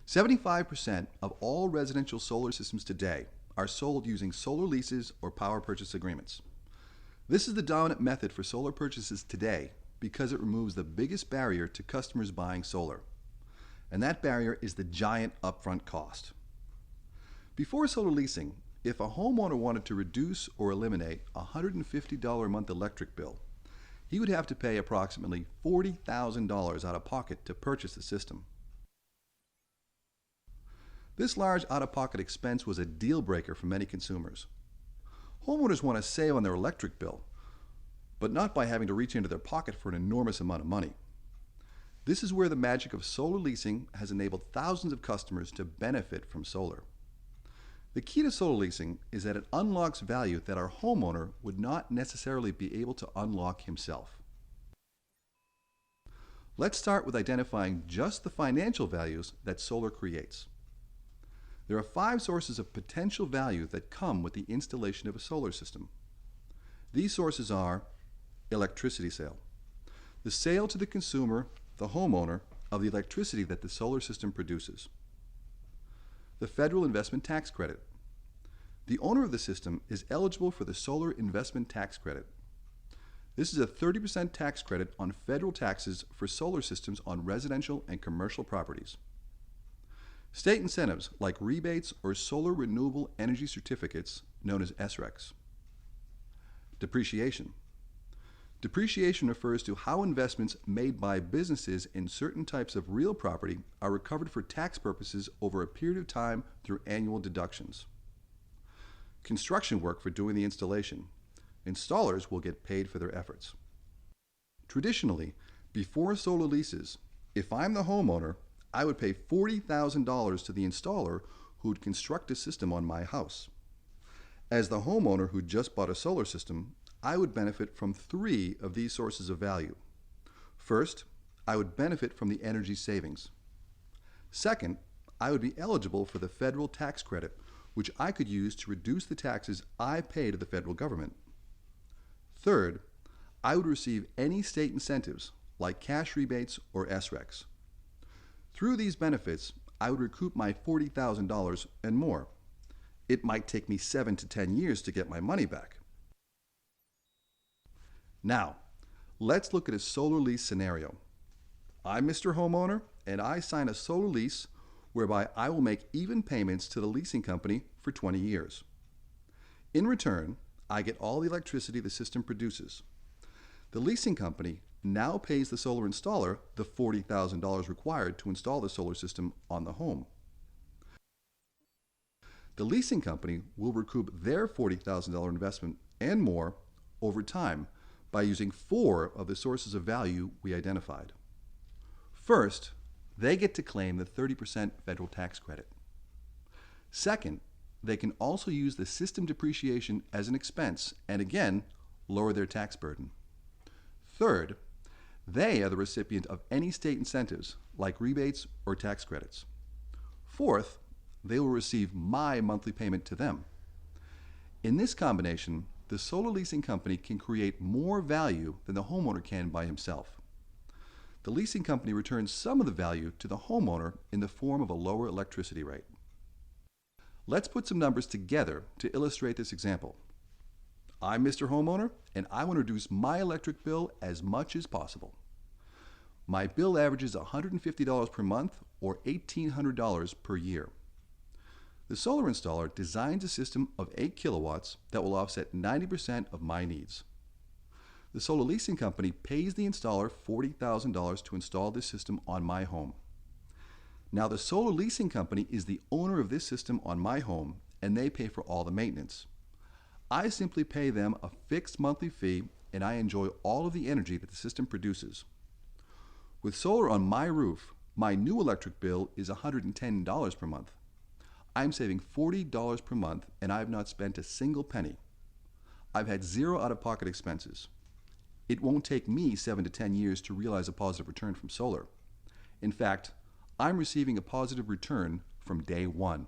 75% of all residential solar systems today are sold using solar leases or power purchase agreements. This is the dominant method for solar purchases today because it removes the biggest barrier to customers buying solar, and that barrier is the giant upfront cost. Before solar leasing, if a homeowner wanted to reduce or eliminate a $150 a month electric bill, he would have to pay approximately $40,000 out of pocket to purchase the system. This large out-of-pocket expense was a deal breaker for many consumers. Homeowners want to save on their electric bill, but not by having to reach into their pocket for an enormous amount of money. This is where the magic of solar leasing has enabled thousands of customers to benefit from solar. The key to solar leasing is that it unlocks value that our homeowner would not necessarily be able to unlock himself. Let's start with identifying just the financial values that solar creates. There are 5 sources of potential value that come with the installation of a solar system. These sources are electricity sale, the sale to the consumer, the homeowner, of the electricity that the solar system produces. The federal investment tax credit. The owner of the system is eligible for the solar investment tax credit. This is a 30% tax credit on federal taxes for solar systems on residential and commercial properties. State incentives like rebates or solar renewable energy certificates, known as SRECs. Depreciation. Depreciation refers to how investments made by businesses in certain types of real property are recovered for tax purposes over a period of time through annual deductions. Construction work for doing the installation. Installers will get paid for their efforts. Traditionally, before solar leases, if I'm the homeowner, I would pay $40,000 to the installer who would construct a system on my house. As the homeowner who just bought a solar system, I would benefit from 3 of these sources of value. First, I would benefit from the energy savings. Second, I would be eligible for the federal tax credit, which I could use to reduce the taxes I pay to the federal government. Third, I would receive any state incentives like cash rebates or SRECs. Through these benefits, I would recoup my $40,000 and more. It might take me 7 to 10 years to get my money back. Now, let's look at a solar lease scenario. I'm Mr. Homeowner, and I sign a solar lease whereby I will make even payments to the leasing company for 20 years. In return, I get all the electricity the system produces. The leasing company now pays the solar installer the $40,000 required to install the solar system on the home. The leasing company will recoup their $40,000 investment and more over time by using 4 of the sources of value we identified. First, they get to claim the 30% federal tax credit. Second, they can also use the system depreciation as an expense and again, lower their tax burden. Third, they are the recipient of any state incentives like rebates or tax credits. Fourth, they will receive my monthly payment to them. In this combination, the solar leasing company can create more value than the homeowner can by himself. The leasing company returns some of the value to the homeowner in the form of a lower electricity rate. Let's put some numbers together to illustrate this example. I'm Mr. Homeowner, and I want to reduce my electric bill as much as possible. My bill averages $150 per month or $1,800 per year. The solar installer designs a system of 8 kilowatts that will offset 90% of my needs. The solar leasing company pays the installer $40,000 to install this system on my home. Now the solar leasing company is the owner of this system on my home, and they pay for all the maintenance. I simply pay them a fixed monthly fee, and I enjoy all of the energy that the system produces. With solar on my roof, my new electric bill is $110 per month. I'm saving $40 per month, and I have not spent a single penny. I've had 0 out-of-pocket expenses. It won't take me 7 to 10 years to realize a positive return from solar. In fact, I'm receiving a positive return from day 1.